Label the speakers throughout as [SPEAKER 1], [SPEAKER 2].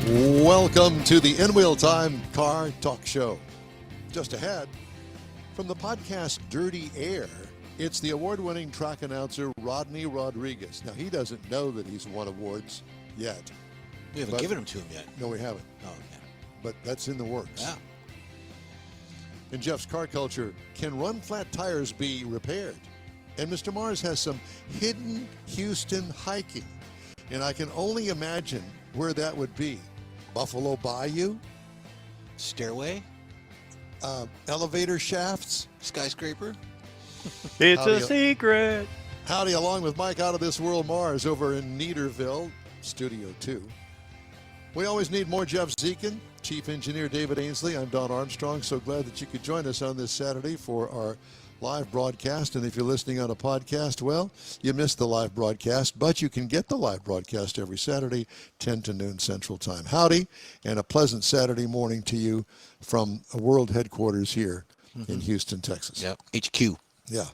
[SPEAKER 1] Welcome to the In Wheel Time Car Talk Show. Just ahead, from the podcast Dirty Air, it's the award-winning track announcer Rodney Rodriguez. Now, he doesn't know that he's won awards yet.
[SPEAKER 2] We haven't given them to him yet.
[SPEAKER 1] No, we haven't.
[SPEAKER 2] Oh, yeah.
[SPEAKER 1] But that's in the works.
[SPEAKER 2] Yeah.
[SPEAKER 1] In Jeff's car culture, can run flat tires be repaired? And Mr. Mars has some hidden Houston hiking. And I can only imagine where that would be. Buffalo Bayou?
[SPEAKER 2] Stairway?
[SPEAKER 1] Elevator shafts?
[SPEAKER 2] Skyscraper?
[SPEAKER 3] It's a secret.
[SPEAKER 1] Howdy, along with Mike Out of This World Mars over in Neaterville, Studio 2. We always need more Jeff Zekin, Chief Engineer David Ainsley. I'm Don Armstrong. So glad that you could join us on this Saturday for our live broadcast. And if you're listening on a podcast, well, you missed the live broadcast, but you can get the live broadcast every Saturday, 10 to noon Central Time. Howdy, and a pleasant Saturday morning to you from world headquarters here in Houston, Texas.
[SPEAKER 2] Yep, HQ.
[SPEAKER 1] Yeah.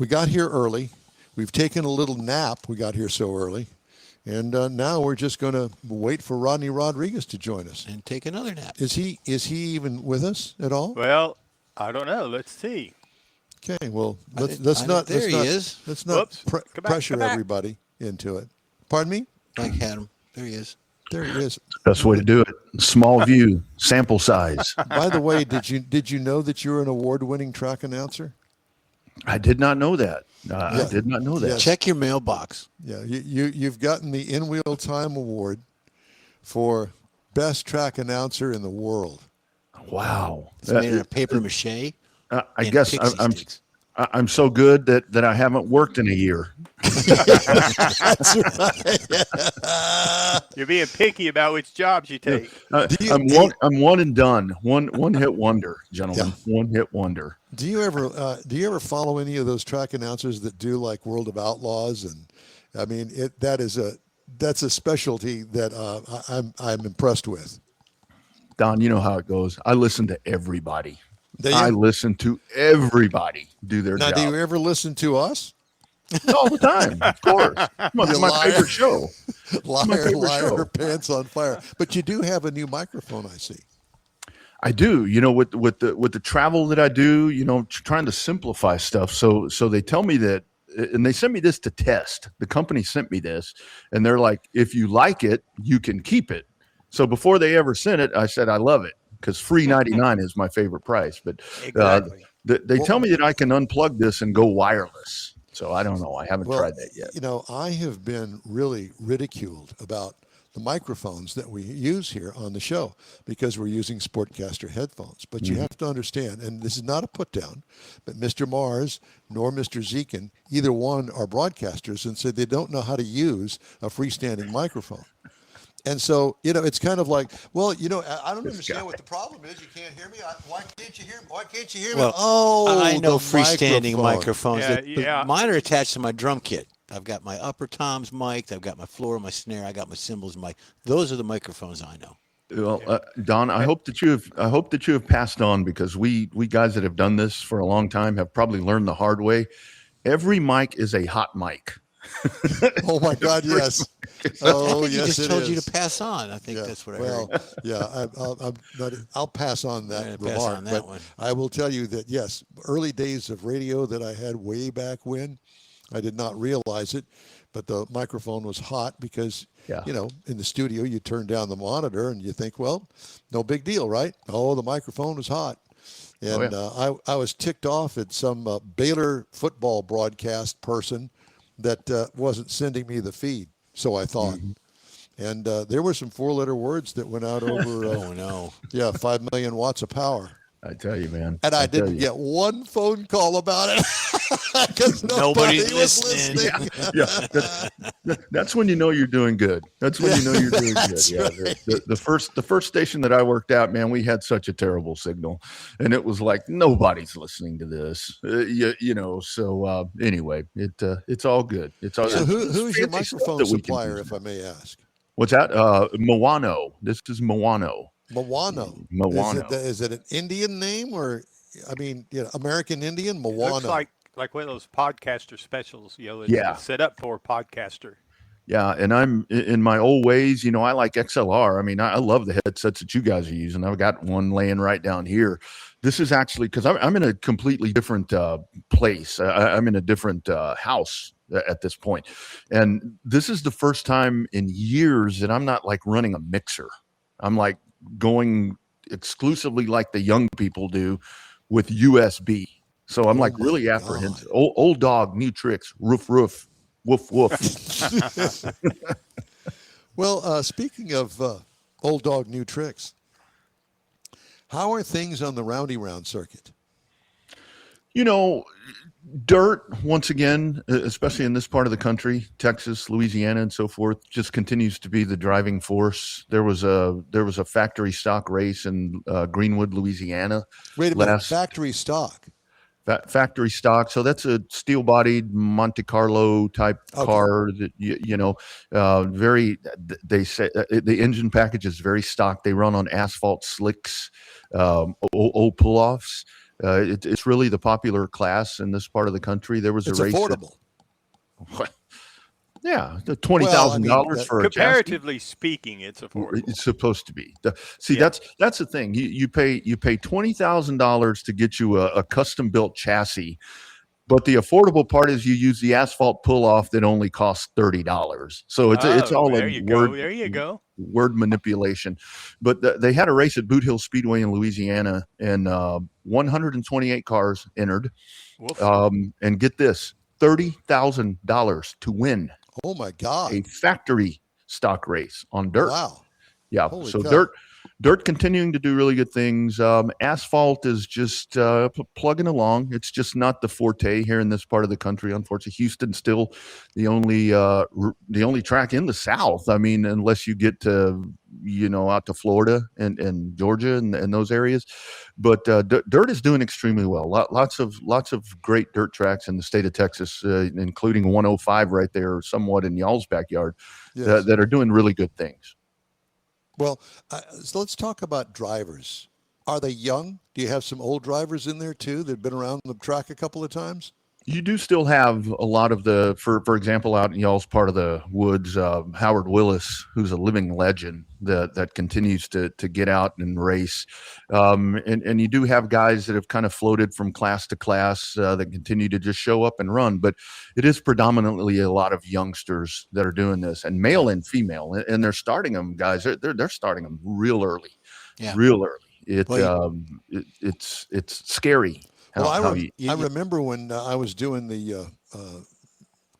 [SPEAKER 1] We got here early. We've taken a little nap. We got here so early. And now we're just going to wait for Rodney Rodriguez to join us.
[SPEAKER 2] And take another nap.
[SPEAKER 1] Is he even with us at all?
[SPEAKER 3] Well, I don't know. Let's see.
[SPEAKER 1] Okay, well, let's
[SPEAKER 2] not
[SPEAKER 1] pressure everybody into it. Pardon me?
[SPEAKER 2] Mike had him. There he is.
[SPEAKER 1] There he is.
[SPEAKER 4] Best way to do it. Small view, sample size.
[SPEAKER 1] By the way, did you know that you're an award-winning track announcer?
[SPEAKER 4] I did not know that. I did not know that.
[SPEAKER 1] Yes.
[SPEAKER 2] Check your mailbox.
[SPEAKER 1] Yeah, you've gotten the In Wheel Time Award for best track announcer in the world.
[SPEAKER 4] Wow.
[SPEAKER 2] It's made of paper mache.
[SPEAKER 4] I guess I'm so good that I haven't worked in a year.
[SPEAKER 1] That's right.
[SPEAKER 3] You're being picky about which jobs you take.
[SPEAKER 4] I'm one and done. One hit wonder, gentlemen. Yeah. One hit wonder.
[SPEAKER 1] Do you ever follow any of those track announcers that do like World of Outlaws? And I mean, that's a specialty that I'm impressed with.
[SPEAKER 4] Don, you know how it goes. I listen to everybody. I listen to everybody do their job.
[SPEAKER 1] Now, do you ever listen to us?
[SPEAKER 4] All the time, of course. It's my favorite show.
[SPEAKER 1] Liar, pants on fire. But you do have a new microphone, I see.
[SPEAKER 4] I do. You know, with the travel that I do, you know, trying to simplify stuff. So they tell me that, and they sent me this to test. The company sent me this, and they're like, if you like it, you can keep it. So before they ever sent it, I said, I love it. Because free 99 is my favorite price, but
[SPEAKER 3] exactly.
[SPEAKER 4] They tell me that I can unplug this and go wireless. So I don't know. I haven't tried that yet.
[SPEAKER 1] You know, I have been really ridiculed about the microphones that we use here on the show because we're using Sportcaster headphones. But you have to understand, and this is not a put down, but Mr. Mars nor Mr. Zekin, either one are broadcasters and said they don't know how to use a freestanding microphone. And so, you know, it's kind of like, well, you know, I don't understand what the problem is. You can't hear me. Why can't you hear me? Why can't you hear me?
[SPEAKER 2] Well, I know freestanding microphones.
[SPEAKER 3] Yeah.
[SPEAKER 2] Mine are attached to my drum kit. I've got my upper toms mic. I've got my floor, my snare. I got my cymbals mic. Those are the microphones I know.
[SPEAKER 4] Well, Don, I hope that you have passed on, because we guys that have done this for a long time have probably learned the hard way. Every mic is a hot mic.
[SPEAKER 1] Oh my God! Yes.
[SPEAKER 2] Oh yes, he just told you to pass on. I think that's what I heard.
[SPEAKER 1] I'll pass on that remark.
[SPEAKER 2] Pass on that one.
[SPEAKER 1] I will tell you that yes, early days of radio that I had way back when, I did not realize it, but the microphone was hot because you know, in the studio you turn down the monitor and you think, well, no big deal, right? Oh, the microphone was hot. And I was ticked off at some Baylor football broadcast person that wasn't sending me the feed, so I thought. And there were some 4-letter words that went out over 5 million watts of power.
[SPEAKER 4] I tell you, man.
[SPEAKER 1] And I didn't get one phone call about it because nobody was listening.
[SPEAKER 4] That's when you know you're doing good. That's when you know you're doing good.
[SPEAKER 1] Right.
[SPEAKER 4] The first station that I worked at, man, we had such a terrible signal, and it was like nobody's listening to this. You know. So anyway, it's all good. It's all.
[SPEAKER 1] So who's your microphone supplier, if I may ask?
[SPEAKER 4] What's that? Moano. This is Moano.
[SPEAKER 1] Moano. Is it an Indian name, or I mean, you know, American Indian? Moano.
[SPEAKER 3] Looks like one of those podcaster specials, you know, it's set up for podcaster.
[SPEAKER 4] Yeah, and I'm in my old ways. I like XLR. I mean, I love the headsets that you guys are using. I've got one laying right down here. This is actually because I'm in a completely different place. I'm in a different house at this point, and this is the first time in years that I'm not like running a mixer. I'm like going exclusively like the young people do with USB. So I'm
[SPEAKER 1] Oh
[SPEAKER 4] like
[SPEAKER 1] my
[SPEAKER 4] really
[SPEAKER 1] God.
[SPEAKER 4] apprehensive. Old dog, new tricks. Roof, roof. Woof, woof.
[SPEAKER 1] Well, speaking of old dog, new tricks, how are things on the roundy round circuit?
[SPEAKER 4] You know, dirt, once again, especially in this part of the country, Texas, Louisiana, and so forth, just continues to be the driving force. There was a factory stock race in Greenwood, Louisiana.
[SPEAKER 1] Wait a minute, factory stock.
[SPEAKER 4] Factory stock. So that's a steel-bodied Monte Carlo type car that very. They say the engine package is very stock. They run on asphalt slicks, old pull-offs. It's really the popular class in this part of the country. There was a race.
[SPEAKER 1] Affordable.
[SPEAKER 4] Yeah, the $20,000 for a
[SPEAKER 3] comparatively speaking, it's affordable.
[SPEAKER 4] It's supposed to be. That's the thing. You pay $20,000 to get you a custom built chassis, but the affordable part is you use the asphalt pull off that only costs $30. So it's all
[SPEAKER 3] there you go.
[SPEAKER 4] Word manipulation. But they had a race at Boot Hill Speedway in Louisiana, and 128 cars entered. And get this, $30,000 to win.
[SPEAKER 1] Oh my God!
[SPEAKER 4] A factory stock race on dirt.
[SPEAKER 1] Wow.
[SPEAKER 4] Yeah.
[SPEAKER 1] Holy
[SPEAKER 4] so
[SPEAKER 1] cow.
[SPEAKER 4] dirt continuing to do really good things. Asphalt is just plugging along. It's just not the forte here in this part of the country. Unfortunately, Houston's still the only track in the South. I mean, unless you get to out to Florida and Georgia and those areas. But dirt is doing extremely well. Lots of great dirt tracks in the state of Texas, including 105 right there, somewhat in y'all's backyard, that are doing really good things.
[SPEAKER 1] Well, so let's talk about drivers. Are they young? Do you have some old drivers in there too that have been around the track a couple of times?
[SPEAKER 4] You do still have a lot of for example, out in y'all's part of the woods, Howard Willis, who's a living legend that continues to get out and race. And you do have guys that have kind of floated from class to class that continue to just show up and run. But it is predominantly a lot of youngsters that are doing this, and male and female. And they're starting them, guys. They're starting them real early.
[SPEAKER 1] Yeah.
[SPEAKER 4] Real early. It's scary.
[SPEAKER 1] I remember when I was doing the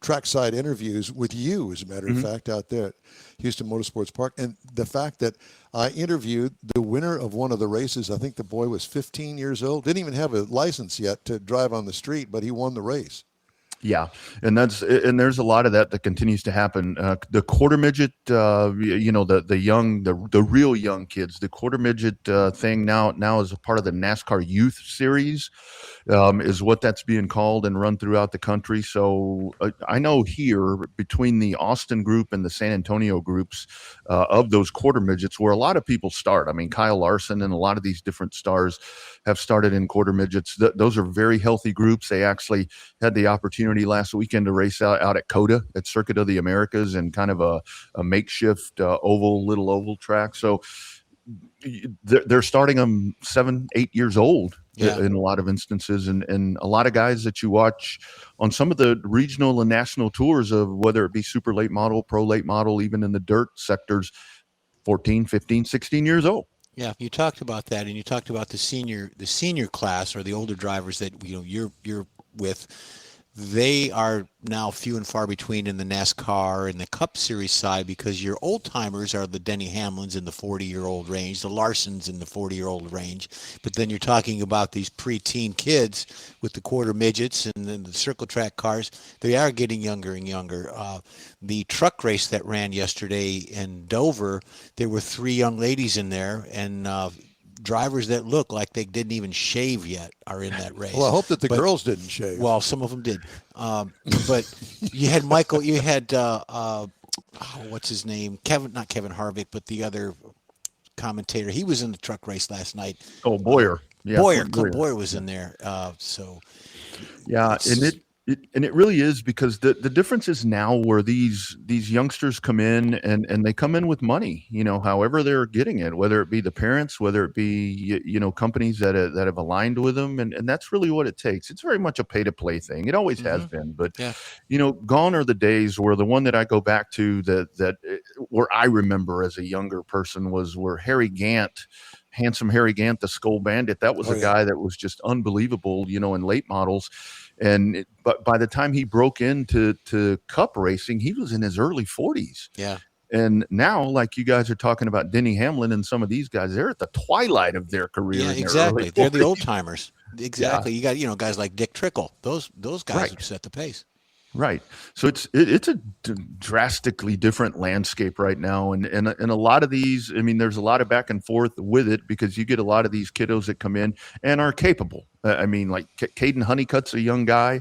[SPEAKER 1] trackside interviews with you, as a matter of fact, out there at Houston Motorsports Park, and the fact that I interviewed the winner of one of the races. I think the boy was 15 years old, didn't even have a license yet to drive on the street, but he won the race.
[SPEAKER 4] Yeah, and there's a lot of that continues to happen. The quarter midget, the real young kids, the quarter midget thing now is a part of the NASCAR Youth Series, is what that's being called and run throughout the country. So I know here between the Austin group and the San Antonio groups of those quarter midgets, where a lot of people start. I mean, Kyle Larson and a lot of these different stars have started in quarter midgets. Those are very healthy groups. They actually had the opportunity last weekend to race out at COTA at Circuit of the Americas and kind of a makeshift little oval track. So they're starting them 7-8 years old in a lot of instances. And a lot of guys that you watch on some of the regional and national tours of whether it be super late model, pro late model, even in the dirt sectors, 14, 15, 16 years old.
[SPEAKER 2] Yeah, you talked about that, and you talked about the senior class or the older drivers that you're with. They are now few and far between in the NASCAR and the Cup Series side, because your old timers are the Denny Hamlins in the 40-year-old range, the Larsons in the 40-year-old range. But then you're talking about these preteen kids with the quarter midgets and then the circle track cars. They are getting younger and younger. The truck race that ran yesterday in Dover, there were 3 young ladies in there, and drivers that look like they didn't even shave yet are in that race.
[SPEAKER 1] Well, I hope that the girls didn't shave.
[SPEAKER 2] Well, some of them did. But you had Michael, you had, what's his name? Not Kevin Harvick, but the other commentator. He was in the truck race last night.
[SPEAKER 4] Oh, Boyer.
[SPEAKER 2] Clint Boyer was in there.
[SPEAKER 4] Yeah, and And it really is, because the difference is now where these youngsters come in, and they come in with money, however they're getting it, whether it be the parents, whether it be, companies that have aligned with them. And that's really what it takes. It's very much a pay to play thing. It always has been, but
[SPEAKER 2] yeah.
[SPEAKER 4] Gone are the days where the one that I go back to where I remember as a younger person was where handsome Harry Gant, the Skull Bandit, that was a guy that was just unbelievable, in late models. But by the time he broke into cup racing, he was in his early 40s.
[SPEAKER 2] Yeah.
[SPEAKER 4] And now, like you guys are talking about Denny Hamlin and some of these guys, they're at the twilight of their career.
[SPEAKER 2] Yeah, exactly. They're the old timers. Exactly. Yeah. You got, guys like Dick Trickle. Those guys who set the pace.
[SPEAKER 4] Right. So it's a drastically different landscape right now. And a lot of these, there's a lot of back and forth with it, because you get a lot of these kiddos that come in and are capable. Like Caden Honeycutt's a young guy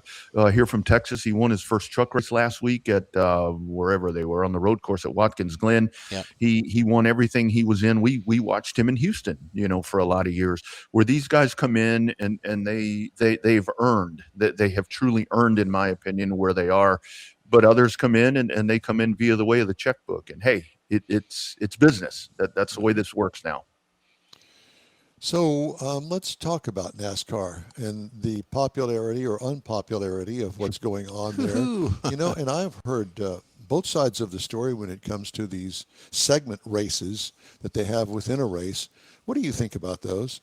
[SPEAKER 4] here from Texas. He won his first truck race last week at wherever they were on the road course at Watkins Glen. Yep. He won everything he was in. We watched him in Houston, for a lot of years, where these guys come in and they've earned that. They have truly earned, in my opinion, where they are. But others come in and they come in via the way of the checkbook. And hey, it's business. That's the way this works now.
[SPEAKER 1] So let's talk about NASCAR and the popularity or unpopularity of what's going on there. And I've heard both sides of the story when it comes to these segment races that they have within a race. What do you think about those?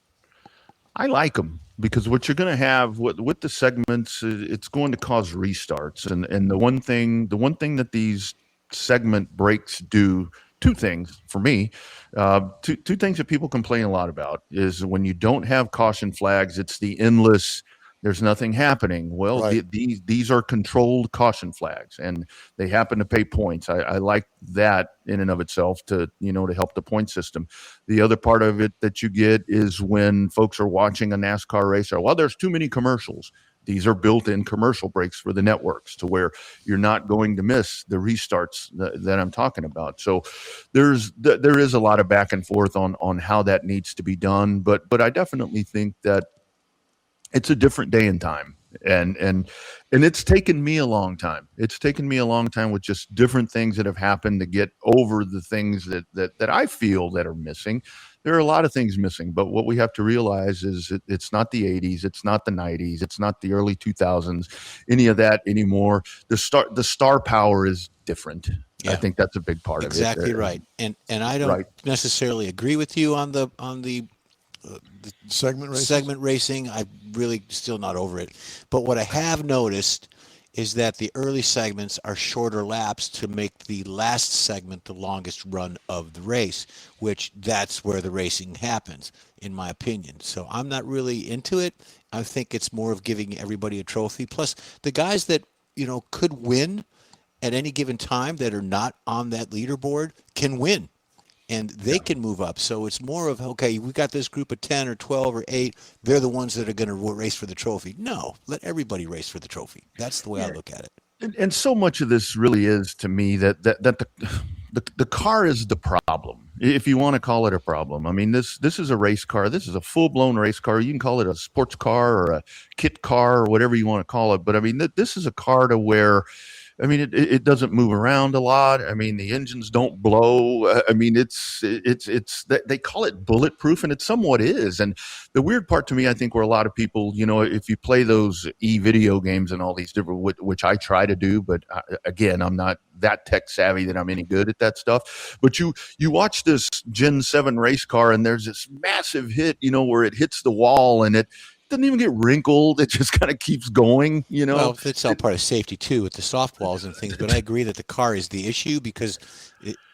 [SPEAKER 4] I like them, because what you're going to have with the segments, it's going to cause restarts. And the one thing that these segment breaks do, two things for me. Two things that people complain a lot about is when you don't have caution flags, it's the endless, there's nothing happening. Well, right. These are controlled caution flags, and they happen to pay points. I like that in and of itself to help the point system. The other part of it that you get is when folks are watching a NASCAR race, there's too many commercials. These are built-in commercial breaks for the networks to where you're not going to miss the restarts that I'm talking about. So there is a lot of back and forth on how that needs to be done. But I definitely think that it's a different day and time. And it's taken me a long time. It's taken me a long time with just different things that have happened to get over the things that I feel that are missing. There are a lot of things missing, but what we have to realize is it's not the 80s, it's not the 90s, it's not the early 2000s, any of that anymore. The star power is different. Yeah. I think that's a big part of it.
[SPEAKER 2] Exactly right. And I don't necessarily agree with you on the segment racing. I'm really still not over it. But what I have noticed is that the early segments are shorter laps to make the last segment the longest run of the race, which that's where the racing happens, in my opinion. So I'm not really into it. I think it's more of giving everybody a trophy. Plus, the guys that, could win at any given time that are not on that leaderboard can win. And they can move up. So it's more of, okay, we got this group of 10 or 12 or 8. They're the ones that are going to race for the trophy. No, let everybody race for the trophy. That's the way I look at it.
[SPEAKER 4] And so much of this really is, to me, that the car is the problem, if you want to call it a problem. This is a race car. This is a full-blown race car. You can call it a sports car or a kit car or whatever you want to call it. But, this is a car to where – it doesn't move around a lot. The engines don't blow. It's they call it bulletproof, and it somewhat is. And the weird part to me, I think, where a lot of people, if you play those video games and all these different, which I try to do, but again, I'm not that tech savvy that I'm any good at that stuff. But you watch this Gen 7 race car, and there's this massive hit, where it hits the wall and it doesn't even get wrinkled. It just kind of keeps going,
[SPEAKER 2] Well, it's all part of safety too with the soft walls and things. But I agree that the car is the issue, because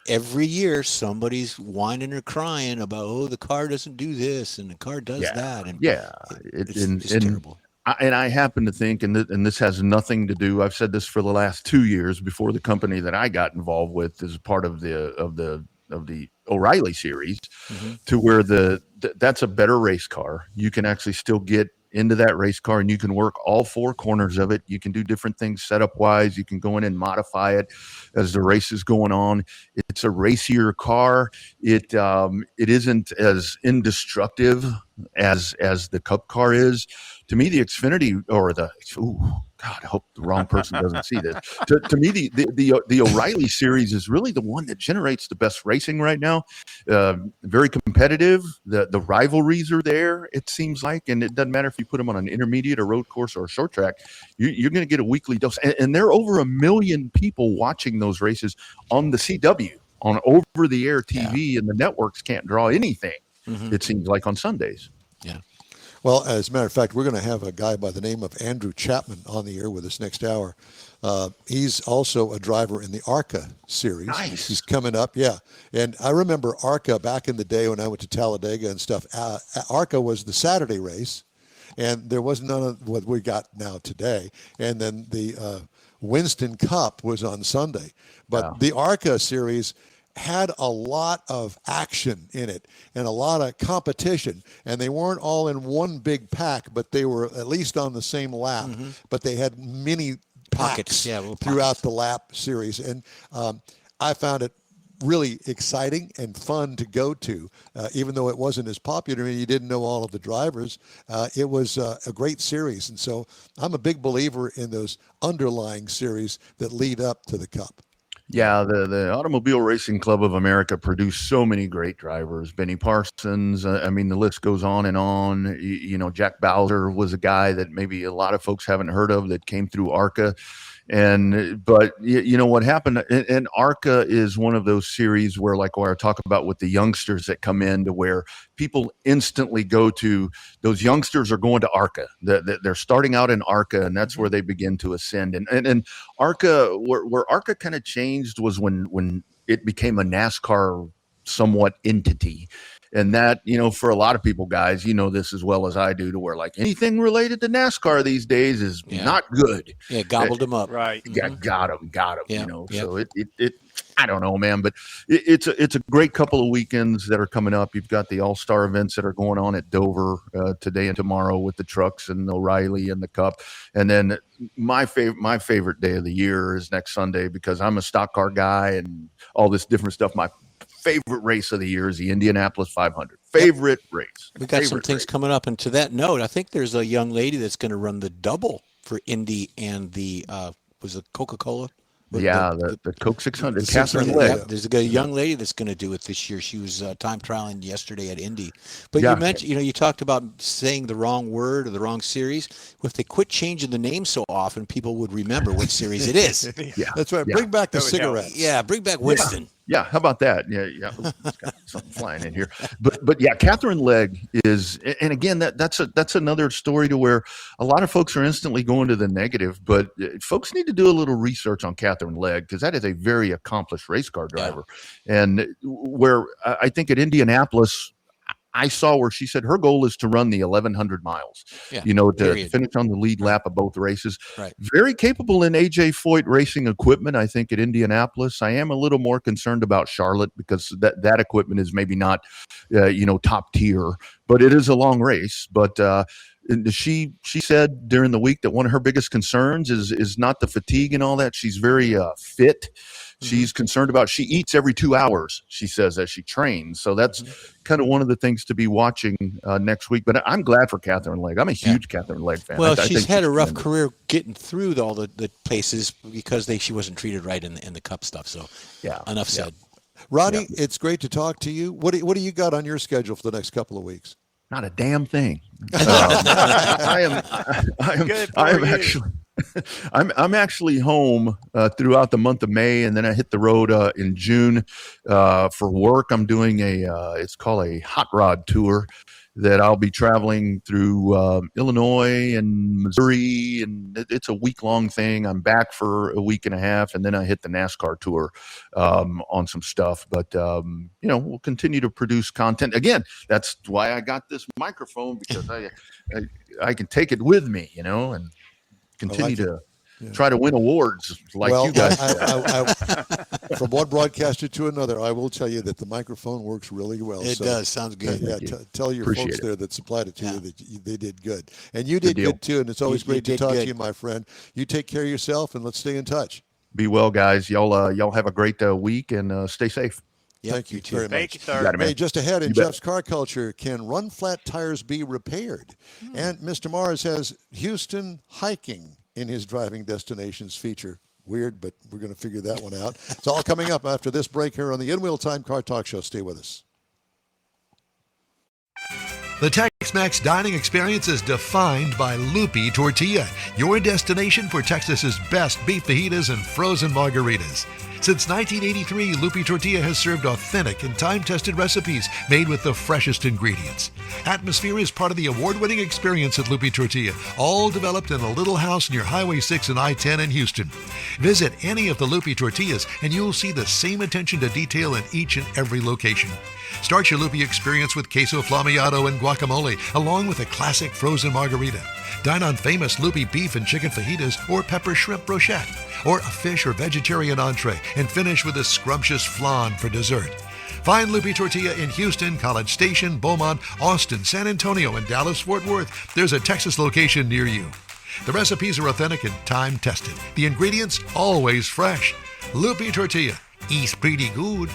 [SPEAKER 2] every year somebody's whining or crying about, the car doesn't do this and the car does that. And it's terrible.
[SPEAKER 4] I happen to think, and this has nothing to do. I've said this for the last 2 years before the company that I got involved with as part of the O'Reilly series, to where that's a better race car. You can actually still get into that race car and you can work all four corners of it. You can do different things setup wise. You can go in and modify it as the race is going on. It's a racier car. It isn't as indestructible as the Cup car is. To me, the Xfinity or the God, I hope the wrong person doesn't see this. To me, the O'Reilly series is really the one that generates the best racing right now. Very competitive. The rivalries are there, it seems like, and it doesn't matter if you put them on an intermediate, a road course, or a short track. You're going to get a weekly dose, and there are over 1 million people watching those races on the CW, on over-the-air TV, and the networks can't draw anything. It seems like on Sundays.
[SPEAKER 2] Yeah.
[SPEAKER 1] Well, as a matter of fact, we're going to have a guy by the name of Andrew Chapman on the air with us next hour. He's also a driver in the ARCA series.
[SPEAKER 4] Nice.
[SPEAKER 1] He's coming up, yeah. And I remember ARCA back in the day when I went to Talladega and stuff. ARCA was the Saturday race, and there was none of what we got now today. And then the Winston Cup was on Sunday. But the ARCA series had a lot of action in it and a lot of competition, and they weren't all in one big pack, but they were at least on the same lap, but they had mini
[SPEAKER 2] Pockets,
[SPEAKER 1] packs throughout the lap series. And I found it really exciting and fun to go to, even though it wasn't as popular and you didn't know all of the drivers. It was a great series. And so I'm a big believer in those underlying series that lead up to the Cup.
[SPEAKER 4] Yeah, the Automobile Racing Club of America produced so many great drivers. Benny Parsons, I mean, the list goes on and on. You know, Jack Bowser was a guy that maybe a lot of folks haven't heard of that came through ARCA. But you know what happened, and ARCA is one of those series where, like where I talk about with the youngsters that come in, to where people instantly go to, those youngsters are going to ARCA. They're starting out in ARCA, and that's where they begin to ascend. And ARCA, where ARCA kind of changed was when it became a NASCAR somewhat entity. And that, you know, for a lot of people, guys, you know this as well as I do, to where like anything related to NASCAR these days is not good.
[SPEAKER 2] Yeah, gobbled them up.
[SPEAKER 3] Right.
[SPEAKER 4] Got them,
[SPEAKER 2] Yeah,
[SPEAKER 4] you know.
[SPEAKER 2] yeah.
[SPEAKER 4] So it I don't know, man, but it's a great couple of weekends that are coming up. You've got the All-Star events that are going on at Dover today and tomorrow with the trucks and O'Reilly and the Cup. And then my favorite day of the year is next Sunday, because I'm a stock car guy and all this different stuff. My favorite race of the year is the Indianapolis 500. Favorite race.
[SPEAKER 2] We got some things coming up. And to that note, I think there's a young lady that's going to run the double for Indy and the, was it Coca-Cola?
[SPEAKER 4] The Coke 600.
[SPEAKER 1] The
[SPEAKER 4] Katherine
[SPEAKER 1] 600,
[SPEAKER 4] Legge.
[SPEAKER 1] yeah.
[SPEAKER 2] There's a young lady that's going to do it this year. She was time trialing yesterday at Indy. But you mentioned, you talked about saying the wrong word or the wrong series. If they quit changing the name so often, people would remember what series it is.
[SPEAKER 4] Yeah,
[SPEAKER 1] That's right.
[SPEAKER 4] Yeah.
[SPEAKER 1] Bring back the
[SPEAKER 3] That would help.
[SPEAKER 1] cigarettes.
[SPEAKER 2] Yeah, bring back Winston.
[SPEAKER 4] Yeah, how about that? Yeah. It's got something flying in here, but yeah, Katherine Legge is, and again, that's another story to where a lot of folks are instantly going to the negative, but folks need to do a little research on Katherine Legge, because that is a very accomplished race car driver, and where I think at Indianapolis, I saw where she said her goal is to run the 1,100 miles, to finish on the lead lap of both races.
[SPEAKER 2] Right.
[SPEAKER 4] Very capable in AJ Foyt racing equipment, I think, at Indianapolis. I am a little more concerned about Charlotte, because that equipment is maybe not, top tier, but it is a long race. But she said during the week that one of her biggest concerns is not the fatigue and all that. She's very fit. She's concerned about, she eats every 2 hours, she says, as she trains. So that's kind of one of the things to be watching next week. But I'm glad for Katherine Legge. I'm a huge Katherine Legge fan.
[SPEAKER 2] Well,
[SPEAKER 4] I
[SPEAKER 2] she's
[SPEAKER 4] think
[SPEAKER 2] had a rough career getting through all the places because she wasn't treated right in the Cup stuff. So enough said.
[SPEAKER 1] Rodney, it's great to talk to you. What do you got on your schedule for the next couple of weeks?
[SPEAKER 4] Not a damn thing. I am actually. I'm actually home throughout the month of May, and then I hit the road in June for work. I'm doing it's called a hot rod tour that I'll be traveling through Illinois and Missouri, and it's a week-long thing. I'm back for a week and a half, and then I hit the NASCAR tour on some stuff. But we'll continue to produce content. Again, that's why I got this microphone, because I can take it with me, and continue to try to win awards like you guys.
[SPEAKER 1] From one broadcaster to another, I will tell you that the microphone works really well.
[SPEAKER 2] It does. Sounds good.
[SPEAKER 1] Tell your
[SPEAKER 4] Appreciate
[SPEAKER 1] folks
[SPEAKER 4] it.
[SPEAKER 1] there that supplied it to you that they did good. And you did good, too, and it's always great to talk to you, my friend. You take care of yourself, and let's stay in touch.
[SPEAKER 4] Be well, guys. Y'all have a great week, and stay safe.
[SPEAKER 2] Yep,
[SPEAKER 1] Thank you
[SPEAKER 2] too.
[SPEAKER 1] very
[SPEAKER 3] Thank
[SPEAKER 1] much.
[SPEAKER 3] you, sir.
[SPEAKER 4] got it, man.
[SPEAKER 1] Hey, just ahead in
[SPEAKER 4] You bet.
[SPEAKER 1] Jeff's car culture, can run flat tires be repaired? And Mr. Mars has Houston hiking in his driving destinations feature. Weird, but we're going to figure that one out. It's all coming up after this break here on the In Wheel Time Car Talk Show. Stay with us.
[SPEAKER 5] The Tex-Mex dining experience is defined by Lupe Tortilla, your destination for Texas's best beef fajitas and frozen margaritas. Since 1983, Lupe Tortilla has served authentic and time-tested recipes made with the freshest ingredients. Atmosphere is part of the award-winning experience at Lupe Tortilla, all developed in a little house near Highway 6 and I-10 in Houston. Visit any of the Lupe Tortillas and you'll see the same attention to detail in each and every location. Start your Lupe experience with queso flammeado and guacamole, along with a classic frozen margarita. Dine on famous Lupe beef and chicken fajitas or pepper shrimp brochette, or a fish or vegetarian entree, and finish with a scrumptious flan for dessert. Find Lupe Tortilla in Houston, College Station, Beaumont, Austin, San Antonio, and Dallas-Fort Worth. There's a Texas location near you. The recipes are authentic and time-tested. The ingredients always fresh. Lupe Tortilla. Eats pretty good.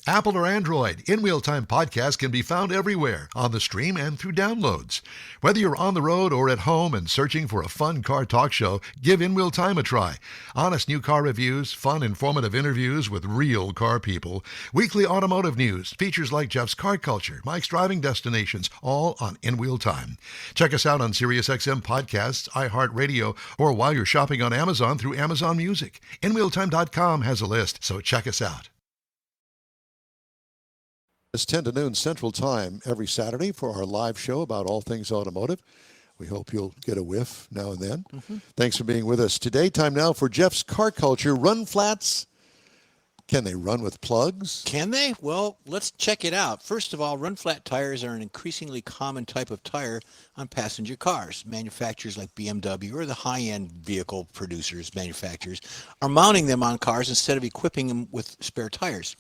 [SPEAKER 5] Apple or Android, In Wheel Time podcast can be found everywhere, on the stream and through downloads. Whether you're on the road or at home and searching for a fun car talk show, give In Wheel Time a try. Honest new car reviews, fun, informative interviews with real car people, weekly automotive news, features like Jeff's Car Culture, Mike's Driving Destinations, all on In Wheel Time. Check us out on SiriusXM Podcasts, iHeartRadio, or while you're shopping on Amazon through Amazon Music. InWheelTime.com has a list, so check us out.
[SPEAKER 1] It's 10 to noon Central Time every Saturday for our live show about all things automotive. We hope you'll get a whiff now and then. Thanks for being with us today. Time now for Jeff's Car Culture. Run flats. Can they run with plugs?
[SPEAKER 2] Can they? Well, let's check it out. First of all, run flat tires are an increasingly common type of tire on passenger cars. Manufacturers like BMW or the high-end vehicle producers, manufacturers, are mounting them on cars instead of equipping them with spare tires.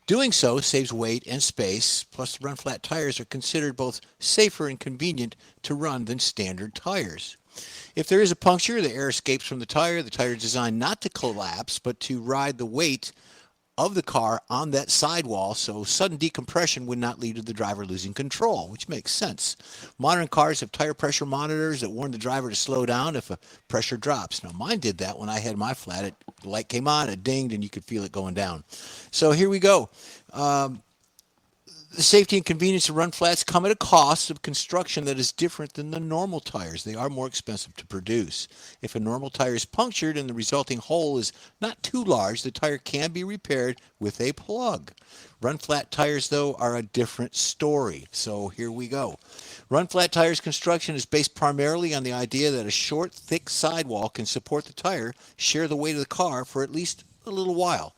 [SPEAKER 2] Doing so saves weight and space, plus run flat tires are considered both safer and convenient to run than standard tires. If there is a puncture, the air escapes from the tire. The tire is designed not to collapse, but to ride the weight of the car on that sidewall, so sudden decompression would not lead to the driver losing control, which makes sense. Modern cars have tire pressure monitors that warn the driver to slow down if a pressure drops. Now, mine did that when I had my flat. The light came on, it dinged, and you could feel it going down. So here we go. The safety and convenience of run flats come at a cost of construction that is different than the normal tires. They are more expensive to produce. If a normal tire is punctured and the resulting hole is not too large, the tire can be repaired with a plug. Run flat tires, though, are a different story. So here we go. Run flat tires construction is based primarily on the idea that a short, thick sidewall can support the tire, share the weight of the car for at least a little while.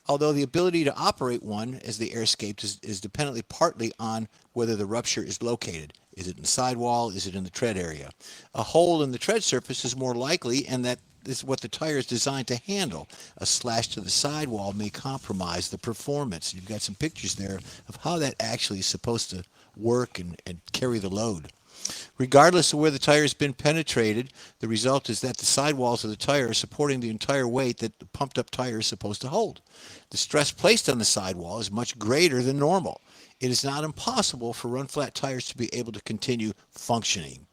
[SPEAKER 2] Although the ability to operate one as the air escapes is dependently partly on whether the rupture is located. Is it in the sidewall? Is it in the tread area? A hole in the tread surface is more likely, and that is what the tire is designed to handle. A slash to the sidewall may compromise the performance. You've got some pictures there of how that actually is supposed to work and carry the load. Regardless of where the tire has been penetrated, the result is that the sidewalls of the tire are supporting the entire weight that the pumped up tire is supposed to hold. The stress placed on the sidewall is much greater than normal. It is not impossible for run flat tires to be able to continue functioning.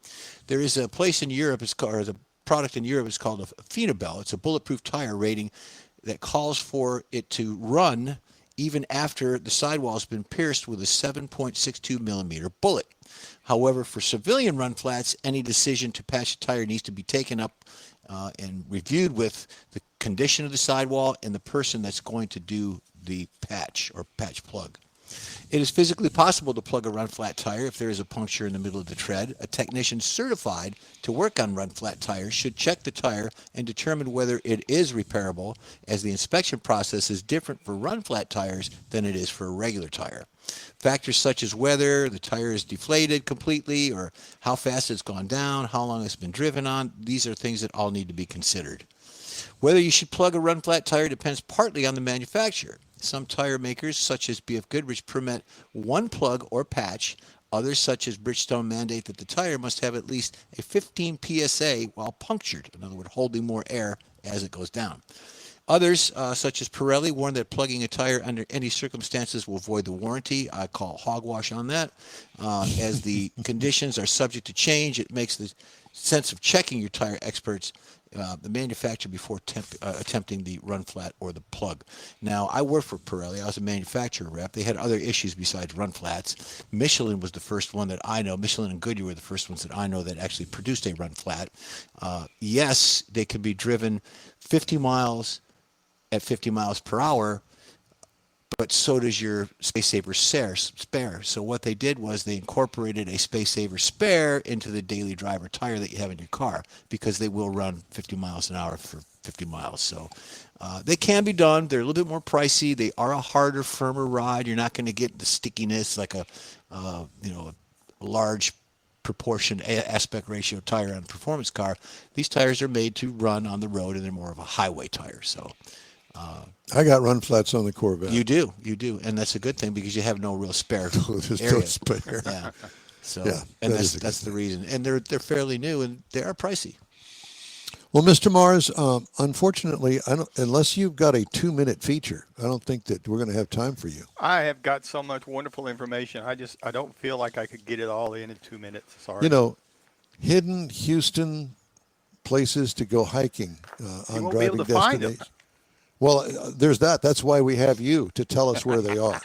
[SPEAKER 2] There is a place in Europe, the product in Europe is called a Phenobel. It's a bulletproof tire rating that calls for it to run even after the sidewall has been pierced with a 7.62 millimeter bullet. However, for civilian run flats, any decision to patch a tire needs to be taken up and reviewed with the condition of the sidewall and the person that's going to do the patch or patch plug. It is physically possible to plug a run flat tire if there is a puncture in the middle of the tread. A technician certified to work on run flat tires should check the tire and determine whether it is repairable, as the inspection process is different for run flat tires than it is for a regular tire. Factors such as whether the tire is deflated completely or how fast it's gone down, how long it's been driven on, these are things that all need to be considered. Whether you should plug a run flat tire depends partly on the manufacturer. Some tire makers, such as BF Goodrich, permit one plug or patch. Others, such as Bridgestone, mandate that the tire must have at least a 15 psa while punctured, in other words, holding more air as it goes down. Others, such as Pirelli, warn that plugging a tire under any circumstances will void the warranty. I call hogwash on that. As the conditions are subject to change, it makes the sense of checking your tire experts, the manufacturer, before attempting the run flat or the plug. Now, I worked for Pirelli. I was a manufacturer rep. They had other issues besides run flats. Michelin was the first one that I know. Michelin and Goodyear were the first ones that I know that actually produced a run flat. Yes, they can be driven 50 miles at 50 miles per hour, but so does your Space Saver spare. So what they did was they incorporated a Space Saver spare into the daily driver tire that you have in your car, because they will run 50 miles an hour for 50 miles. So they can be done. They're a little bit more pricey. They are a harder, firmer ride. You're not going to get the stickiness like a large proportion aspect ratio tire on a performance car. These tires are made to run on the road, and they're more of a highway tire. So
[SPEAKER 1] I got run flats on the Corvette.
[SPEAKER 2] you do, and that's a good thing, because you have no real spare
[SPEAKER 1] There's
[SPEAKER 2] area.
[SPEAKER 1] no spare.
[SPEAKER 2] Yeah. So,
[SPEAKER 1] Yeah,
[SPEAKER 2] and
[SPEAKER 1] that is a
[SPEAKER 2] that's
[SPEAKER 1] good
[SPEAKER 2] the reason. And they're fairly new, and they are pricey.
[SPEAKER 1] Well, Mr. Mars, unfortunately, unless you've got a 2-minute feature, I don't think that we're going to have time for you.
[SPEAKER 3] I have got so much wonderful information. I don't feel like I could get it all in 2 minutes. Sorry.
[SPEAKER 1] You know, hidden Houston places to go hiking on
[SPEAKER 3] won't be able
[SPEAKER 1] driving
[SPEAKER 3] to find them.
[SPEAKER 1] destinations. Well, there's that. That's why we have you to tell us where they are.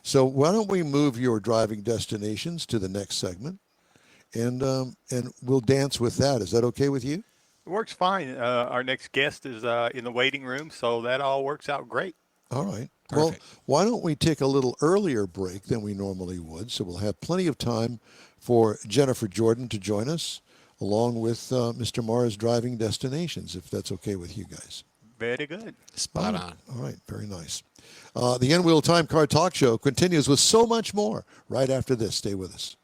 [SPEAKER 1] So why don't we move your driving destinations to the next segment, and we'll dance with that. Is that okay with you?
[SPEAKER 3] It works fine. Our next guest is in the waiting room, so that all works out great.
[SPEAKER 1] All right.
[SPEAKER 2] Perfect.
[SPEAKER 1] Well, why don't we take a little earlier break than we normally would, so we'll have plenty of time for Jennifer Jordan to join us, along with Mr. Mars driving destinations, if that's okay with you guys.
[SPEAKER 3] Very good.
[SPEAKER 2] Spot on.
[SPEAKER 1] All right, very nice. The N-Wheel Time Car Talk Show continues with so much more right after this. Stay with us.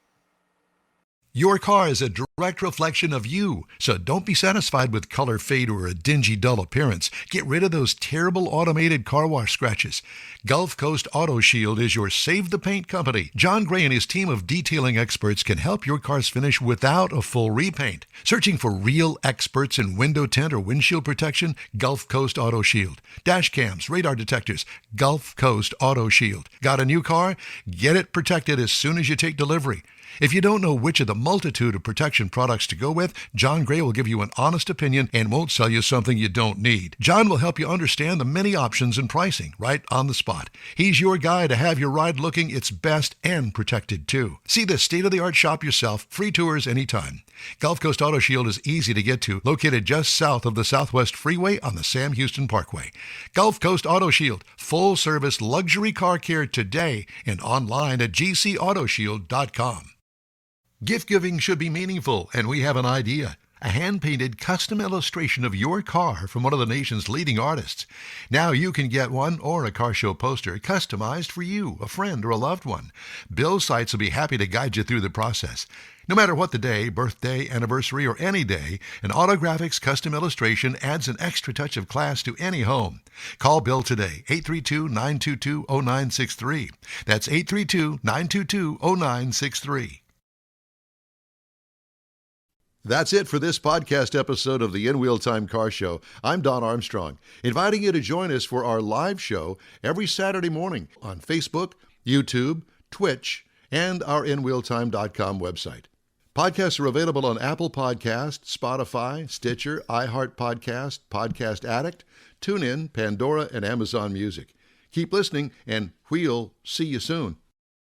[SPEAKER 5] Your car is a direct reflection of you, so don't be satisfied with color fade or a dingy, dull appearance. Get rid of those terrible automated car wash scratches. Gulf Coast Auto Shield is your Save the Paint company. John Gray and his team of detailing experts can help your cars finish without a full repaint. Searching for real experts in window tint or windshield protection? Gulf Coast Auto Shield. Dash cams, radar detectors, Gulf Coast Auto Shield. Got a new car? Get it protected as soon as you take delivery. If you don't know which of the multitude of protection products to go with, John Gray will give you an honest opinion and won't sell you something you don't need. John will help you understand the many options and pricing right on the spot. He's your guy to have your ride looking its best and protected too. See the state-of-the-art shop yourself. Free tours anytime. Gulf Coast Auto Shield is easy to get to, located just south of the Southwest Freeway on the Sam Houston Parkway. Gulf Coast Auto Shield, full-service luxury car care today and online at gcautoshield.com. Gift giving should be meaningful, and we have an idea. A hand-painted custom illustration of your car from one of the nation's leading artists. Now you can get one or a car show poster customized for you, a friend, or a loved one. Bill Sites will be happy to guide you through the process. No matter what the day, birthday, anniversary, or any day, an Autographics custom illustration adds an extra touch of class to any home. Call Bill today, 832-922-0963. That's 832-922-0963. That's it for this podcast episode of the In-Wheel Time Car Show. I'm Don Armstrong, inviting you to join us for our live show every Saturday morning on Facebook, YouTube, Twitch, and our InWheelTime.com website. Podcasts are available on Apple Podcasts, Spotify, Stitcher, iHeart Podcast, Podcast Addict, TuneIn, Pandora, and Amazon Music. Keep listening, and we'll see you soon.